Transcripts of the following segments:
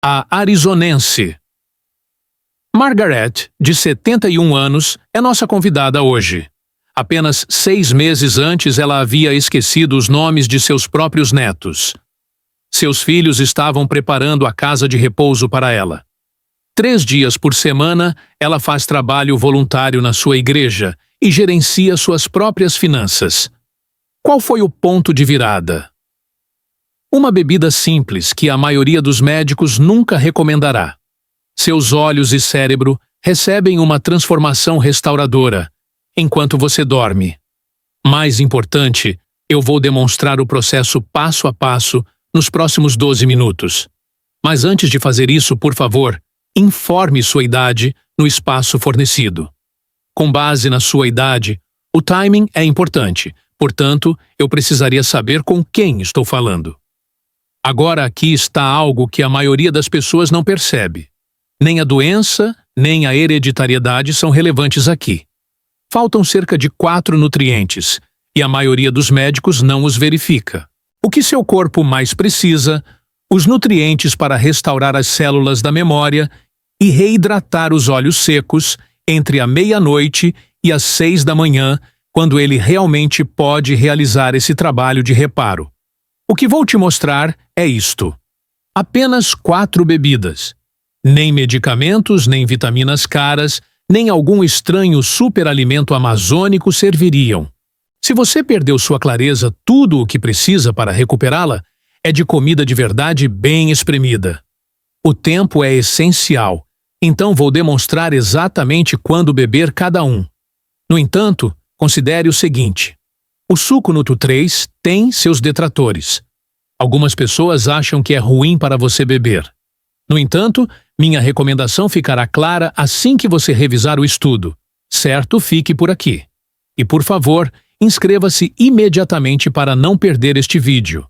A arizonense. Margaret, de 71 anos, é nossa convidada hoje. Apenas 6 meses antes ela havia esquecido os nomes de seus próprios netos. Seus filhos estavam preparando a casa de repouso para ela. 3 dias por semana, ela faz trabalho voluntário na sua igreja e gerencia suas próprias finanças. Qual foi o ponto de virada? Uma bebida simples que a maioria dos médicos nunca recomendará. Seus olhos e cérebro recebem uma transformação restauradora enquanto você dorme. Mais importante, eu vou demonstrar o processo passo a passo nos próximos 12 minutos. Mas antes de fazer isso, por favor, informe sua idade no espaço fornecido. Com base na sua idade, o timing é importante, portanto, eu precisaria saber com quem estou falando. Agora aqui está algo que a maioria das pessoas não percebe. Nem a doença, nem a hereditariedade são relevantes aqui. Faltam cerca de 4 nutrientes, e a maioria dos médicos não os verifica. O que seu corpo mais precisa, os nutrientes para restaurar as células da memória e reidratar os olhos secos entre a meia-noite e as 6 da manhã, quando ele realmente pode realizar esse trabalho de reparo. O que vou te mostrar é isto. Apenas 4 bebidas. Nem medicamentos, nem vitaminas caras, nem algum estranho superalimento amazônico serviriam. Se você perdeu sua clareza, tudo o que precisa para recuperá-la é de comida de verdade bem espremida. O tempo é essencial, então vou demonstrar exatamente quando beber cada um. No entanto, considere o seguinte. O suco Nutri-3 tem seus detratores. Algumas pessoas acham que é ruim para você beber. No entanto, minha recomendação ficará clara assim que você revisar o estudo. Certo? Fique por aqui. E por favor, inscreva-se imediatamente para não perder este vídeo.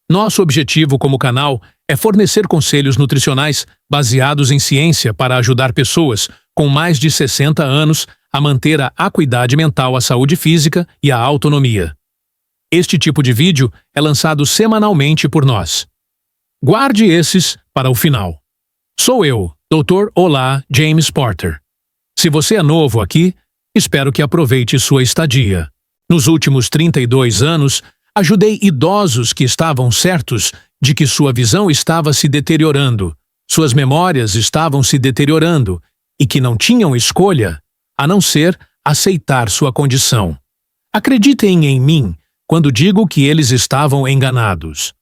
Nosso objetivo como canal é fornecer conselhos nutricionais baseados em ciência para ajudar pessoas com mais de 60 anos a manter a acuidade mental, a saúde física e a autonomia. Este tipo de vídeo é lançado semanalmente por nós. Guarde esses para o final. Sou eu, Dr. Olá James Porter. Se você é novo aqui, espero que aproveite sua estadia. Nos últimos 32 anos, ajudei idosos que estavam certos de que sua visão estava se deteriorando, suas memórias estavam se deteriorando e que não tinham escolha a não ser aceitar sua condição. Acreditem em mim quando digo que eles estavam enganados.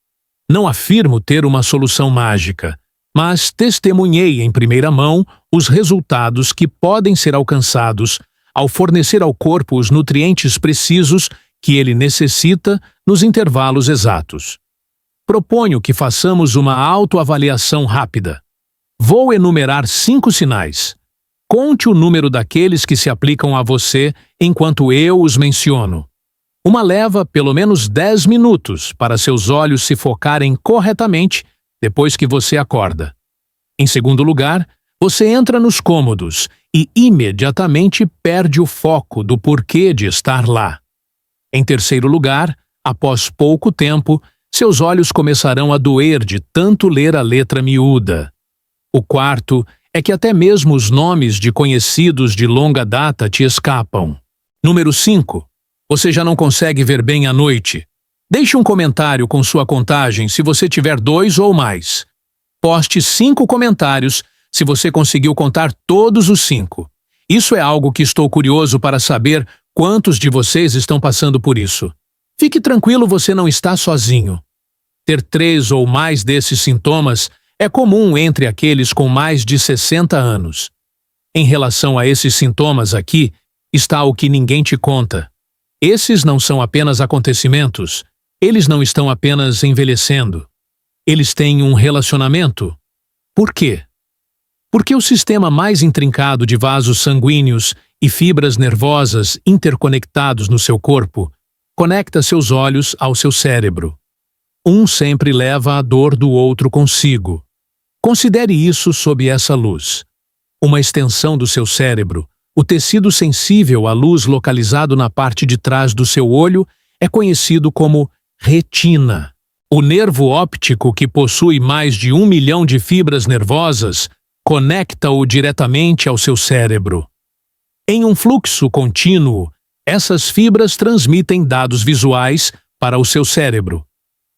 Não afirmo ter uma solução mágica, mas testemunhei em primeira mão os resultados que podem ser alcançados ao fornecer ao corpo os nutrientes precisos que ele necessita nos intervalos exatos. Proponho que façamos uma autoavaliação rápida. Vou enumerar 5 sinais. Conte o número daqueles que se aplicam a você enquanto eu os menciono. Uma leva pelo menos 10 minutos para seus olhos se focarem corretamente depois que você acorda. Em segundo lugar, você entra nos cômodos e imediatamente perde o foco do porquê de estar lá. Em terceiro lugar, após pouco tempo, seus olhos começarão a doer de tanto ler a letra miúda. O quarto é que até mesmo os nomes de conhecidos de longa data te escapam. Número 5. Você já não consegue ver bem à noite. Deixe um comentário com sua contagem se você tiver 2 ou mais. Poste 5 comentários se você conseguiu contar todos os 5. Isso é algo que estou curioso para saber quantos de vocês estão passando por isso. Fique tranquilo, você não está sozinho. Ter 3 ou mais desses sintomas é comum entre aqueles com mais de 60 anos. Em relação a esses sintomas aqui, está o que ninguém te conta. Esses não são apenas acontecimentos, eles não estão apenas envelhecendo. Eles têm um relacionamento. Por quê? Porque o sistema mais intrincado de vasos sanguíneos e fibras nervosas interconectados no seu corpo conecta seus olhos ao seu cérebro. Um sempre leva a dor do outro consigo. Considere isso sob essa luz. Uma extensão do seu cérebro, o tecido sensível à luz localizado na parte de trás do seu olho, é conhecido como retina. O nervo óptico, que possui mais de 1 milhão de fibras nervosas, conecta-o diretamente ao seu cérebro. Em um fluxo contínuo, essas fibras transmitem dados visuais para o seu cérebro.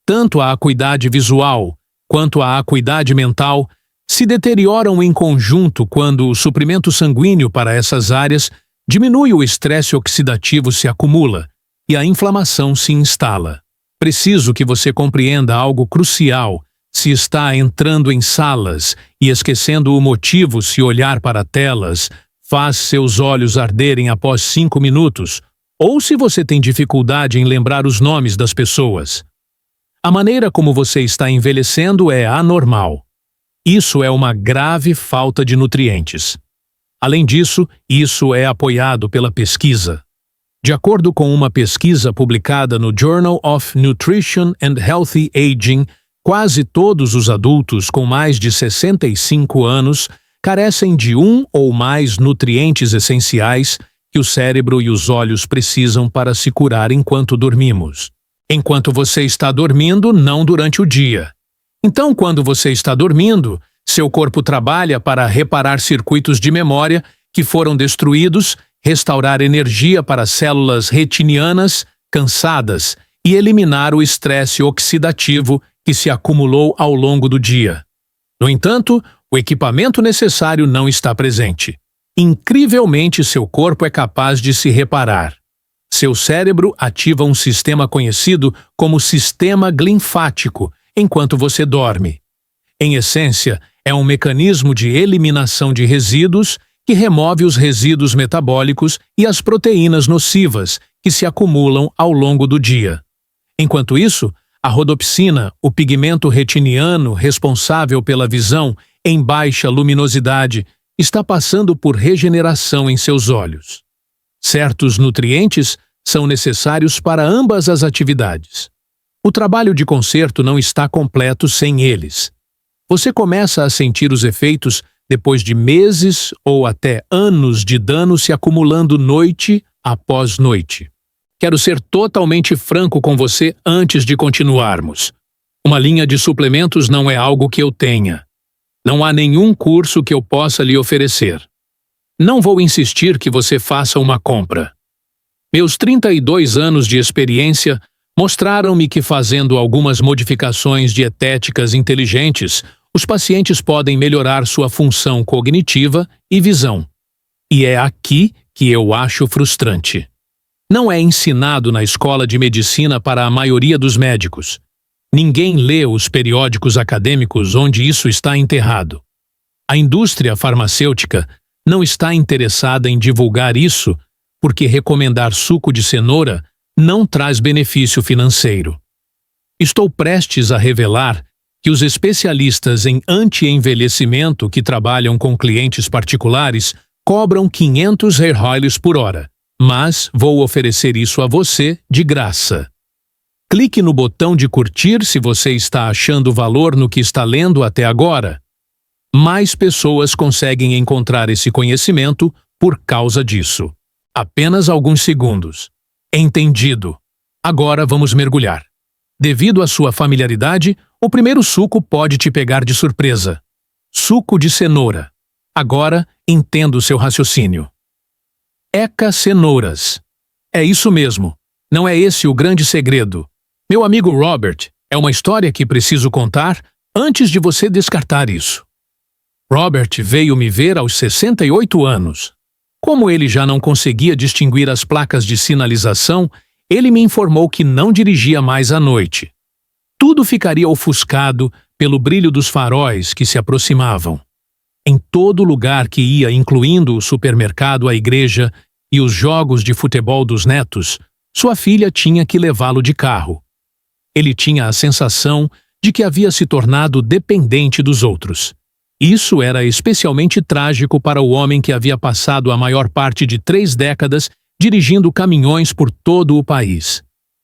Tanto a acuidade visual quanto a acuidade mental se deterioram em conjunto quando o suprimento sanguíneo para essas áreas diminui, o estresse oxidativo se acumula e a inflamação se instala. Preciso que você compreenda algo crucial. Se está entrando em salas e esquecendo o motivo, se olhar para telas faz seus olhos arderem após 5 minutos, ou se você tem dificuldade em lembrar os nomes das pessoas. A maneira como você está envelhecendo é anormal. Isso é uma grave falta de nutrientes. Além disso, isso é apoiado pela pesquisa. De acordo com uma pesquisa publicada no Journal of Nutrition and Healthy Aging, quase todos os adultos com mais de 65 anos carecem de um ou mais nutrientes essenciais que o cérebro e os olhos precisam para se curar enquanto dormimos. Enquanto você está dormindo, não durante o dia. Então, quando você está dormindo, seu corpo trabalha para reparar circuitos de memória que foram destruídos, restaurar energia para células retinianas cansadas e eliminar o estresse oxidativo que se acumulou ao longo do dia. No entanto, o equipamento necessário não está presente. Incrivelmente, seu corpo é capaz de se reparar. Seu cérebro ativa um sistema conhecido como sistema linfático enquanto você dorme. Em essência, é um mecanismo de eliminação de resíduos que remove os resíduos metabólicos e as proteínas nocivas que se acumulam ao longo do dia. Enquanto isso, a rodopsina, o pigmento retiniano responsável pela visão em baixa luminosidade, está passando por regeneração em seus olhos. Certos nutrientes são necessários para ambas as atividades. O trabalho de conserto não está completo sem eles. Você começa a sentir os efeitos depois de meses ou até anos de dano se acumulando noite após noite. Quero ser totalmente franco com você antes de continuarmos. Uma linha de suplementos não é algo que eu tenha. Não há nenhum curso que eu possa lhe oferecer. Não vou insistir que você faça uma compra. Meus 32 anos de experiência mostraram-me que, fazendo algumas modificações dietéticas inteligentes, os pacientes podem melhorar sua função cognitiva e visão. E é aqui que eu acho frustrante. Não é ensinado na escola de medicina para a maioria dos médicos. Ninguém lê os periódicos acadêmicos onde isso está enterrado. A indústria farmacêutica não está interessada em divulgar isso porque recomendar suco de cenoura não traz benefício financeiro. Estou prestes a revelar que os especialistas em anti-envelhecimento que trabalham com clientes particulares cobram 500 hair oils por hora, mas vou oferecer isso a você de graça. Clique no botão de curtir se você está achando valor no que está lendo até agora. Mais pessoas conseguem encontrar esse conhecimento por causa disso. Apenas alguns segundos. Entendido. Agora vamos mergulhar. Devido à sua familiaridade, o primeiro suco pode te pegar de surpresa. Suco de cenoura. Agora entendo o seu raciocínio. Eca cenouras. É isso mesmo. Não é esse o grande segredo. Meu amigo Robert, é uma história que preciso contar antes de você descartar isso. Robert veio me ver aos 68 anos. Como ele já não conseguia distinguir as placas de sinalização, ele me informou que não dirigia mais à noite. Tudo ficaria ofuscado pelo brilho dos faróis que se aproximavam. Em todo lugar que ia, incluindo o supermercado, a igreja e os jogos de futebol dos netos, sua filha tinha que levá-lo de carro. Ele tinha a sensação de que havia se tornado dependente dos outros. Isso era especialmente trágico para o homem que havia passado a maior parte de 3 décadas dirigindo caminhões por todo o país.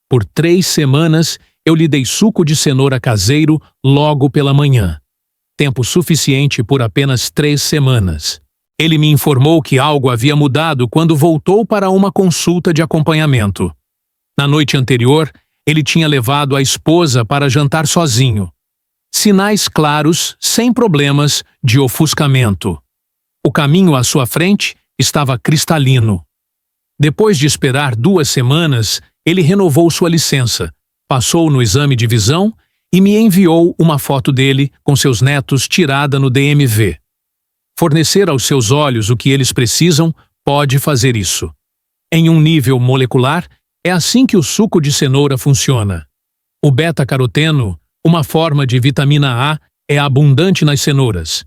Por 3 semanas, eu lhe dei suco de cenoura caseiro logo pela manhã. Tempo suficiente por apenas 3 semanas. Ele me informou que algo havia mudado quando voltou para uma consulta de acompanhamento. Na noite anterior, Ele tinha levado a esposa para jantar sozinho. Sinais claros, sem problemas, de ofuscamento. O caminho à sua frente estava cristalino. Depois de esperar 2 semanas, ele renovou sua licença, passou no exame de visão e me enviou uma foto dele com seus netos tirada no DMV. Fornecer aos seus olhos o que eles precisam pode fazer isso. Em um nível molecular, é assim que o suco de cenoura funciona. O beta-caroteno, uma forma de vitamina A, é abundante nas cenouras.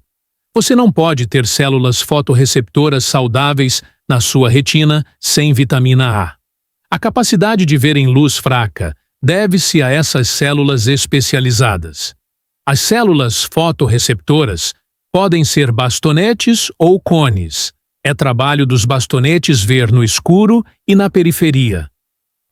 Você não pode ter células fotorreceptoras saudáveis na sua retina sem vitamina A. A capacidade de ver em luz fraca deve-se a essas células especializadas. As células fotorreceptoras podem ser bastonetes ou cones. É trabalho dos bastonetes ver no escuro e na periferia.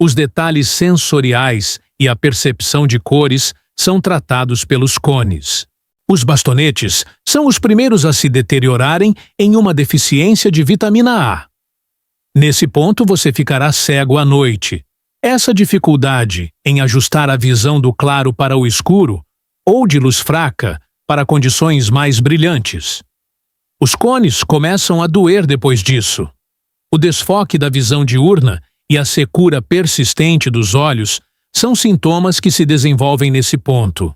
Os detalhes sensoriais e a percepção de cores são tratados pelos cones. Os bastonetes são os primeiros a se deteriorarem em uma deficiência de vitamina A. Nesse ponto você ficará cego à noite. Essa dificuldade em ajustar a visão do claro para o escuro ou de luz fraca para condições mais brilhantes. Os cones começam a doer depois disso. O desfoque da visão diurna e a secura persistente dos olhos são sintomas que se desenvolvem nesse ponto.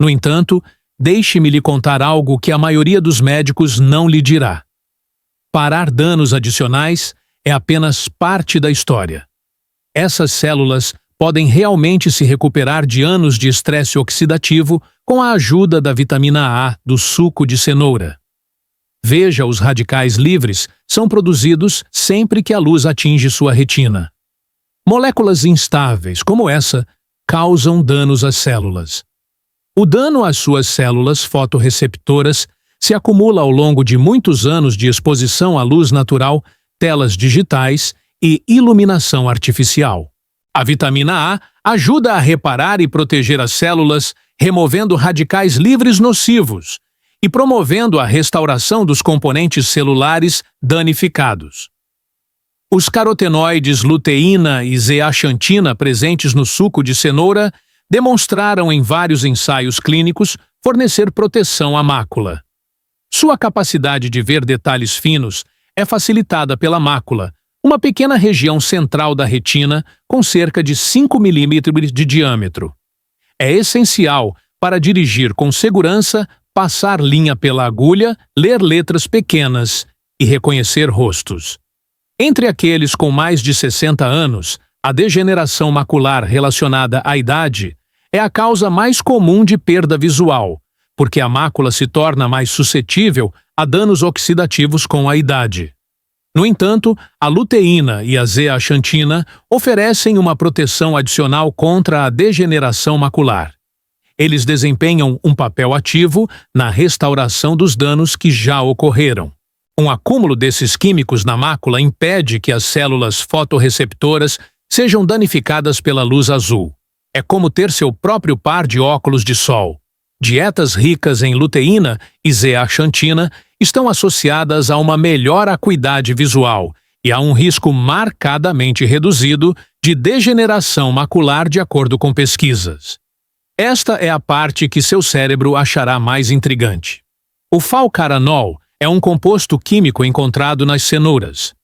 No entanto, deixe-me lhe contar algo que a maioria dos médicos não lhe dirá. Parar danos adicionais é apenas parte da história. Essas células podem realmente se recuperar de anos de estresse oxidativo com a ajuda da vitamina A do suco de cenoura. Veja, os radicais livres são produzidos sempre que a luz atinge sua retina. Moléculas instáveis, como essa, causam danos às células. O dano às suas células fotorreceptoras se acumula ao longo de muitos anos de exposição à luz natural, telas digitais e iluminação artificial. A vitamina A ajuda a reparar e proteger as células, removendo radicais livres nocivos e promovendo a restauração dos componentes celulares danificados. Os carotenoides luteína e zeaxantina presentes no suco de cenoura demonstraram em vários ensaios clínicos fornecer proteção à mácula. Sua capacidade de ver detalhes finos é facilitada pela mácula, uma pequena região central da retina com cerca de 5 milímetros de diâmetro. É essencial para dirigir com segurança, passar linha pela agulha, ler letras pequenas e reconhecer rostos. Entre aqueles com mais de 60 anos, a degeneração macular relacionada à idade é a causa mais comum de perda visual, porque a mácula se torna mais suscetível a danos oxidativos com a idade. No entanto, a luteína e a zeaxantina oferecem uma proteção adicional contra a degeneração macular. Eles desempenham um papel ativo na restauração dos danos que já ocorreram. Um acúmulo desses químicos na mácula impede que as células fotorreceptoras sejam danificadas pela luz azul. É como ter seu próprio par de óculos de sol. Dietas ricas em luteína e zeaxantina estão associadas a uma melhor acuidade visual e a um risco marcadamente reduzido de degeneração macular de acordo com pesquisas. Esta é a parte que seu cérebro achará mais intrigante. O falcaranol é um composto químico encontrado nas cenouras.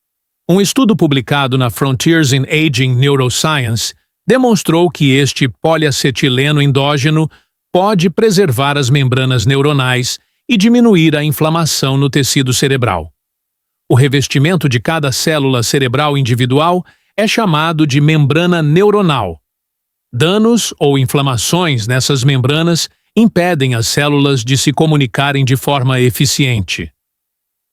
Um estudo publicado na Frontiers in Aging Neuroscience demonstrou que este poliacetileno endógeno pode preservar as membranas neuronais e diminuir a inflamação no tecido cerebral. O revestimento de cada célula cerebral individual é chamado de membrana neuronal. Danos ou inflamações nessas membranas impedem as células de se comunicarem de forma eficiente.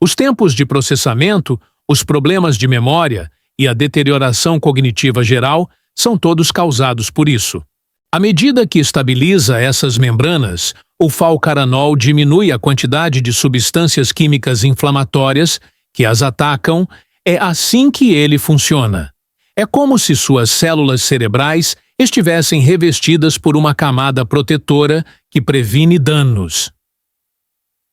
Os tempos de processamento, os problemas de memória e a deterioração cognitiva geral são todos causados por isso. À medida que estabiliza essas membranas, o falcaranol diminui a quantidade de substâncias químicas inflamatórias que as atacam. É assim que ele funciona. É como se suas células cerebrais estivessem revestidas por uma camada protetora que previne danos.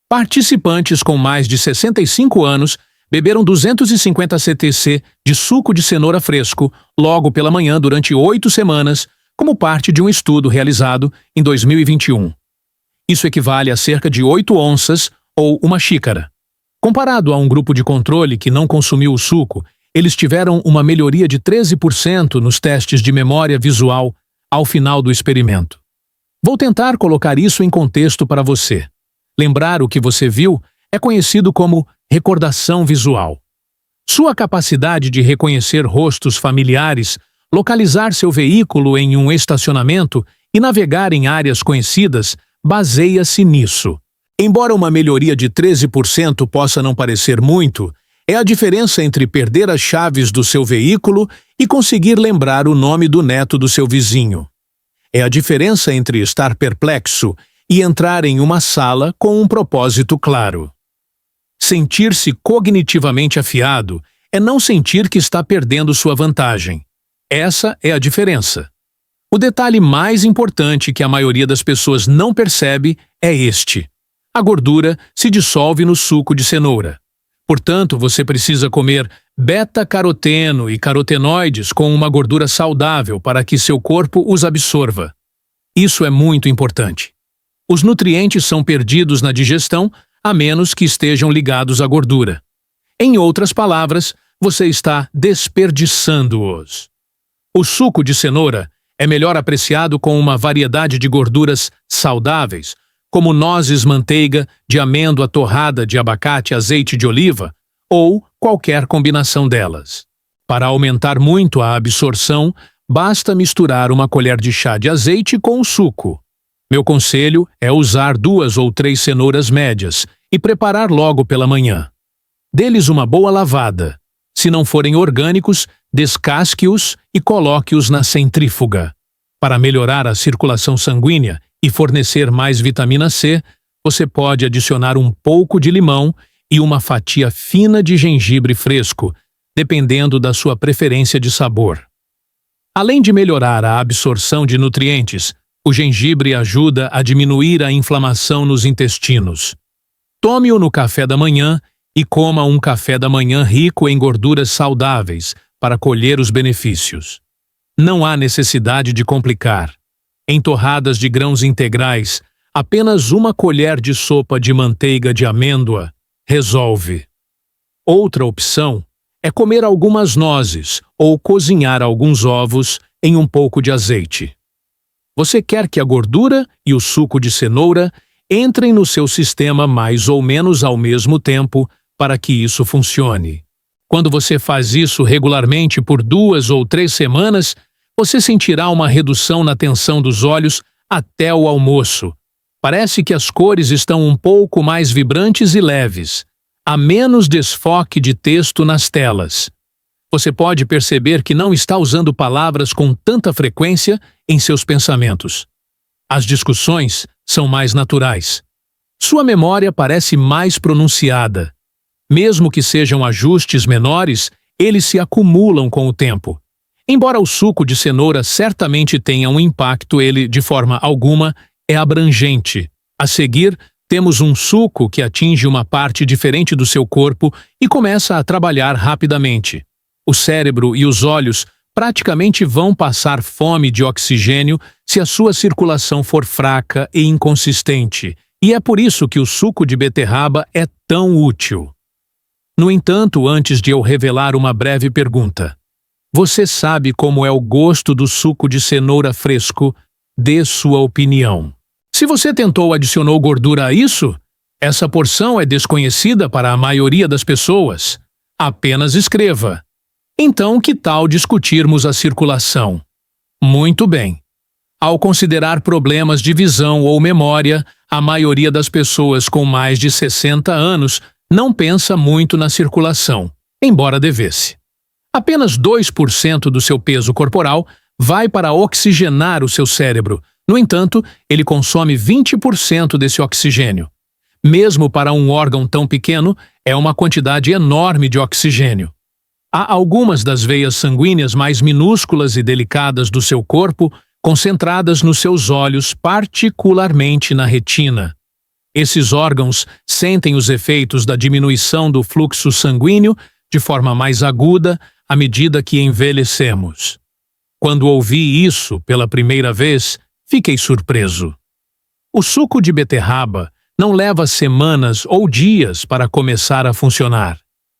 Participantes com mais de 65 anos beberam 250 ctc de suco de cenoura fresco logo pela manhã durante 8 semanas, como parte de um estudo realizado em 2021. Isso equivale a cerca de 8 onças ou uma xícara. Comparado a um grupo de controle que não consumiu o suco, eles tiveram uma melhoria de 13% nos testes de memória visual ao final do experimento. Vou tentar colocar isso em contexto para você. Lembrar o que você viu é conhecido como recordação visual. Sua capacidade de reconhecer rostos familiares, localizar seu veículo em um estacionamento e navegar em áreas conhecidas baseia-se nisso. Embora uma melhoria de 13% possa não parecer muito, é a diferença entre perder as chaves do seu veículo e conseguir lembrar o nome do neto do seu vizinho. É a diferença entre estar perplexo e entrar em uma sala com um propósito claro. Sentir-se cognitivamente afiado é não sentir que está perdendo sua vantagem. Essa é a diferença. O detalhe mais importante que a maioria das pessoas não percebe é este: a gordura se dissolve no suco de cenoura. Portanto, você precisa comer beta-caroteno e carotenoides com uma gordura saudável para que seu corpo os absorva. Isso é muito importante. Os nutrientes são perdidos na digestão a menos que estejam ligados à gordura. Em outras palavras, você está desperdiçando-os. O suco de cenoura é melhor apreciado com uma variedade de gorduras saudáveis, como nozes, manteiga, de amêndoa torrada, de abacate, azeite de oliva, ou qualquer combinação delas. Para aumentar muito a absorção, basta misturar uma colher de chá de azeite com o suco. Meu conselho é usar 2 ou 3 cenouras médias e preparar logo pela manhã. Dê-lhes uma boa lavada. Se não forem orgânicos, descasque-os e coloque-os na centrífuga. Para melhorar a circulação sanguínea e fornecer mais vitamina C, você pode adicionar um pouco de limão e uma fatia fina de gengibre fresco, dependendo da sua preferência de sabor. Além de melhorar a absorção de nutrientes, o gengibre ajuda a diminuir a inflamação nos intestinos. Tome-o no café da manhã e coma um café da manhã rico em gorduras saudáveis para colher os benefícios. Não há necessidade de complicar. Em torradas de grãos integrais, apenas uma colher de sopa de manteiga de amêndoa resolve. Outra opção é comer algumas nozes ou cozinhar alguns ovos em um pouco de azeite. Você quer que a gordura e o suco de cenoura entrem no seu sistema mais ou menos ao mesmo tempo para que isso funcione. Quando você faz isso regularmente por 2 ou 3 semanas, você sentirá uma redução na tensão dos olhos até o almoço. Parece que as cores estão um pouco mais vibrantes e leves. Há menos desfoque de texto nas telas. Você pode perceber que não está usando palavras com tanta frequência em seus pensamentos. As discussões são mais naturais. Sua memória parece mais pronunciada. Mesmo que sejam ajustes menores, eles se acumulam com o tempo. Embora o suco de cenoura certamente tenha um impacto, ele, de forma alguma, é abrangente. A seguir, temos um suco que atinge uma parte diferente do seu corpo e começa a trabalhar rapidamente. O cérebro e os olhos praticamente vão passar fome de oxigênio se a sua circulação for fraca e inconsistente, e é por isso que o suco de beterraba é tão útil. No entanto, antes de eu revelar uma breve pergunta, você sabe como é o gosto do suco de cenoura fresco? Dê sua opinião. Se você tentou ou adicionou gordura a isso, essa porção é desconhecida para a maioria das pessoas. Apenas escreva. Então, que tal discutirmos a circulação? Muito bem. Ao considerar problemas de visão ou memória, a maioria das pessoas com mais de 60 anos não pensa muito na circulação, embora devesse. Apenas 2% do seu peso corporal vai para oxigenar o seu cérebro. No entanto, ele consome 20% desse oxigênio. Mesmo para um órgão tão pequeno, é uma quantidade enorme de oxigênio. Há algumas das veias sanguíneas mais minúsculas e delicadas do seu corpo concentradas nos seus olhos, particularmente na retina. Esses órgãos sentem os efeitos da diminuição do fluxo sanguíneo de forma mais aguda à medida que envelhecemos. Quando ouvi isso pela primeira vez, fiquei surpreso. O suco de beterraba não leva semanas ou dias para começar a funcionar.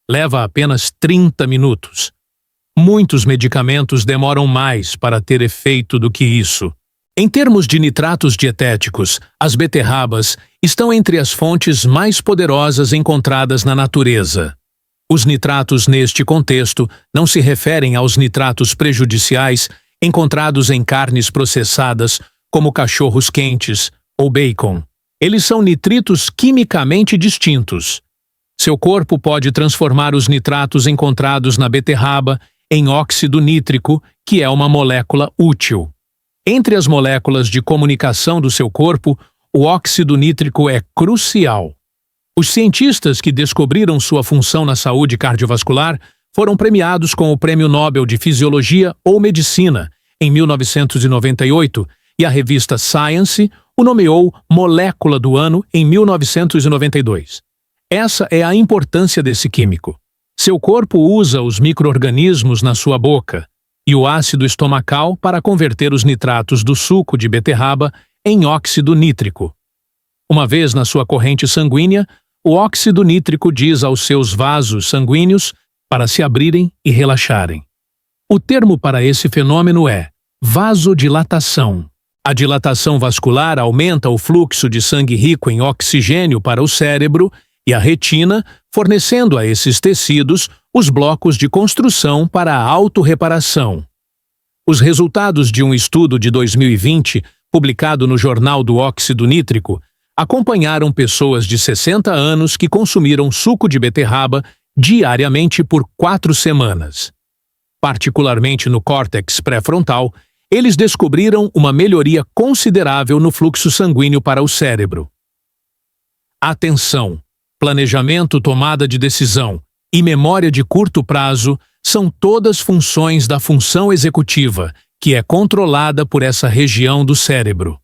Leva apenas 30 minutos. Muitos medicamentos demoram mais para ter efeito do que isso. Em termos de nitratos dietéticos, as beterrabas estão entre as fontes mais poderosas encontradas na natureza. Os nitratos neste contexto não se referem aos nitratos prejudiciais encontrados em carnes processadas, como cachorros quentes ou bacon. Eles são nitritos quimicamente distintos. Seu corpo pode transformar os nitratos encontrados na beterraba em óxido nítrico, que é uma molécula útil. Entre as moléculas de comunicação do seu corpo, o óxido nítrico é crucial. Os cientistas que descobriram sua função na saúde cardiovascular foram premiados com o Prêmio Nobel de Fisiologia ou Medicina em 1998 e a revista Science o nomeou Molécula do Ano em 1992. Essa é a importância desse químico. Seu corpo usa os micro-organismos na sua boca e o ácido estomacal para converter os nitratos do suco de beterraba em óxido nítrico. Uma vez na sua corrente sanguínea, o óxido nítrico diz aos seus vasos sanguíneos para se abrirem e relaxarem. O termo para esse fenômeno é vasodilatação. A dilatação vascular aumenta o fluxo de sangue rico em oxigênio para o cérebro e a retina, fornecendo a esses tecidos os blocos de construção para a autorreparação. Os resultados de um estudo de 2020, publicado no Jornal do Óxido Nítrico, acompanharam pessoas de 60 anos que consumiram suco de beterraba diariamente por 4 semanas. Particularmente no córtex pré-frontal, eles descobriram uma melhoria considerável no fluxo sanguíneo para o cérebro. Atenção! Planejamento, tomada de decisão e memória de curto prazo são todas funções da função executiva, que é controlada por essa região do cérebro.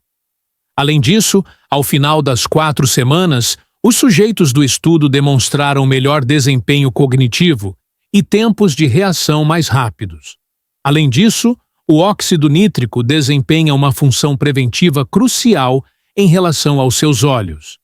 Além disso, ao final das 4 semanas, os sujeitos do estudo demonstraram melhor desempenho cognitivo e tempos de reação mais rápidos. Além disso, o óxido nítrico desempenha uma função preventiva crucial em relação aos seus olhos.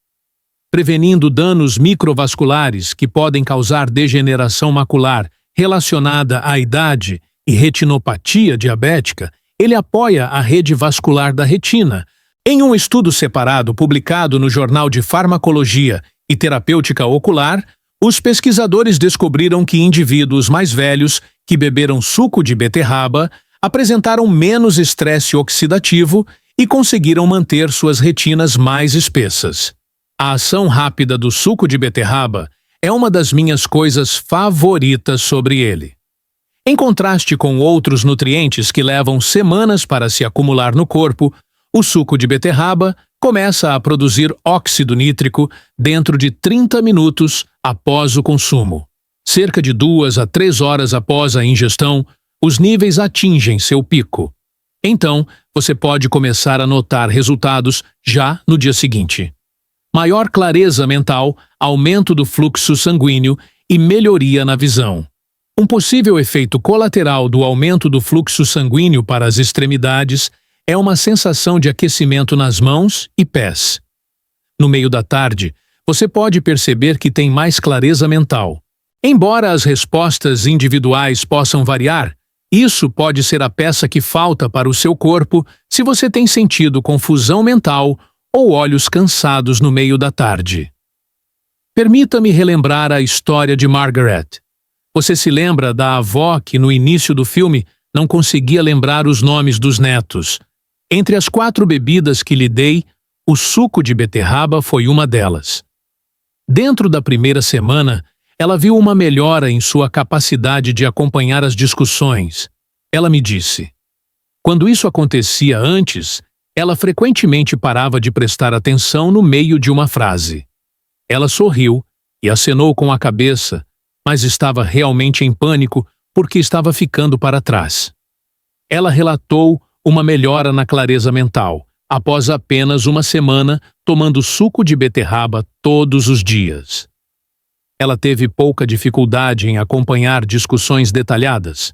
Prevenindo danos microvasculares que podem causar degeneração macular relacionada à idade e retinopatia diabética, ele apoia a rede vascular da retina. Em um estudo separado publicado no Jornal de Farmacologia e Terapêutica Ocular, os pesquisadores descobriram que indivíduos mais velhos que beberam suco de beterraba apresentaram menos estresse oxidativo e conseguiram manter suas retinas mais espessas. A ação rápida do suco de beterraba é uma das minhas coisas favoritas sobre ele. Em contraste com outros nutrientes que levam semanas para se acumular no corpo, o suco de beterraba começa a produzir óxido nítrico dentro de 30 minutos após o consumo. Cerca de 2 a 3 horas após a ingestão, os níveis atingem seu pico. Então, você pode começar a notar resultados já no dia seguinte. Maior clareza mental, aumento do fluxo sanguíneo e melhoria na visão. Um possível efeito colateral do aumento do fluxo sanguíneo para as extremidades é uma sensação de aquecimento nas mãos e pés. No meio da tarde, você pode perceber que tem mais clareza mental. Embora as respostas individuais possam variar, isso pode ser a peça que falta para o seu corpo se você tem sentido confusão mental ou olhos cansados no meio da tarde. Permita-me relembrar a história de Margaret. Você se lembra da avó que no início do filme não conseguia lembrar os nomes dos netos. Entre as 4 bebidas que lhe dei, o suco de beterraba foi uma delas. Dentro da primeira semana, ela viu uma melhora em sua capacidade de acompanhar as discussões. Ela me disse. Quando isso acontecia antes, ela frequentemente parava de prestar atenção no meio de uma frase. Ela sorriu e acenou com a cabeça, mas estava realmente em pânico porque estava ficando para trás. Ela relatou uma melhora na clareza mental, após apenas uma semana tomando suco de beterraba todos os dias. Ela teve pouca dificuldade em acompanhar discussões detalhadas.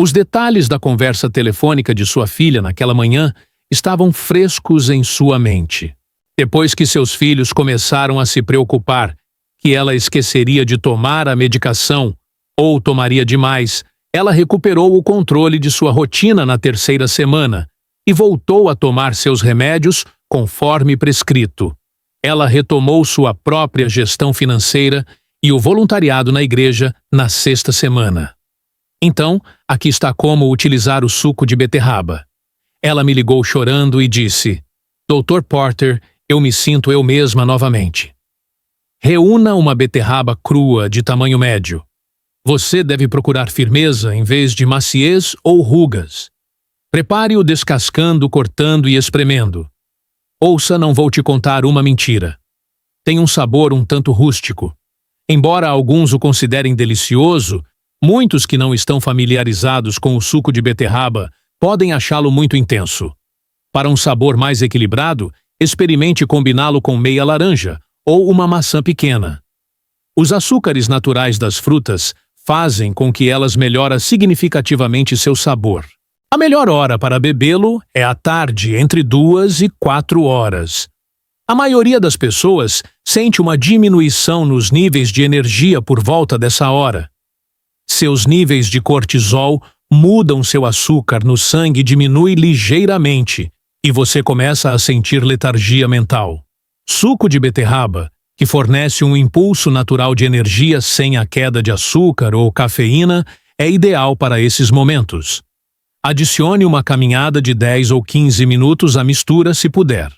Os detalhes da conversa telefônica de sua filha naquela manhã estavam frescos em sua mente. Depois que seus filhos começaram a se preocupar que ela esqueceria de tomar a medicação ou tomaria demais, ela recuperou o controle de sua rotina na terceira semana e voltou a tomar seus remédios conforme prescrito. Ela retomou sua própria gestão financeira e o voluntariado na igreja na sexta semana. Então, aqui está como utilizar o suco de beterraba. Ela me ligou chorando e disse: Dr. Porter, eu me sinto eu mesma novamente. Reúna uma beterraba crua de tamanho médio. Você deve procurar firmeza em vez de maciez ou rugas. Prepare-o descascando, cortando e espremendo. Ouça, não vou te contar uma mentira. Tem um sabor um tanto rústico. Embora alguns o considerem delicioso, muitos que não estão familiarizados com o suco de beterraba podem achá-lo muito intenso. Para um sabor mais equilibrado, experimente combiná-lo com meia laranja ou uma maçã pequena. Os açúcares naturais das frutas fazem com que elas melhorem significativamente seu sabor. A melhor hora para bebê-lo é à tarde, entre 2 e 4 horas. A maioria das pessoas sente uma diminuição nos níveis de energia por volta dessa hora. Seus níveis de cortisol mudam, seu açúcar no sangue diminui ligeiramente e você começa a sentir letargia mental. Suco de beterraba, que fornece um impulso natural de energia sem a queda de açúcar ou cafeína, é ideal para esses momentos. Adicione uma caminhada de 10 ou 15 minutos à mistura se puder.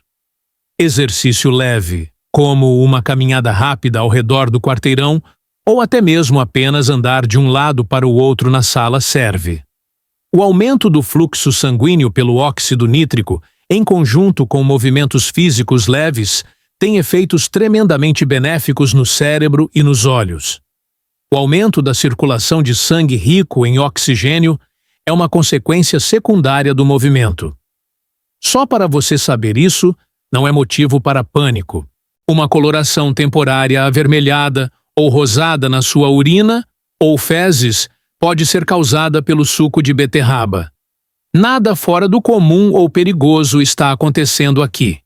Exercício leve, como uma caminhada rápida ao redor do quarteirão ou até mesmo apenas andar de um lado para o outro na sala serve. O aumento do fluxo sanguíneo pelo óxido nítrico, em conjunto com movimentos físicos leves, tem efeitos tremendamente benéficos no cérebro e nos olhos. O aumento da circulação de sangue rico em oxigênio é uma consequência secundária do movimento. Só para você saber isso, não é motivo para pânico. Uma coloração temporária avermelhada ou rosada na sua urina ou fezes pode ser causada pelo suco de beterraba. Nada fora do comum ou perigoso está acontecendo aqui.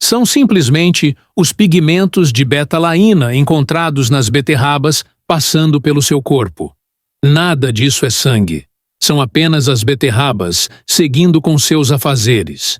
São simplesmente os pigmentos de beta-laína encontrados nas beterrabas passando pelo seu corpo. Nada disso é sangue. São apenas as beterrabas seguindo com seus afazeres.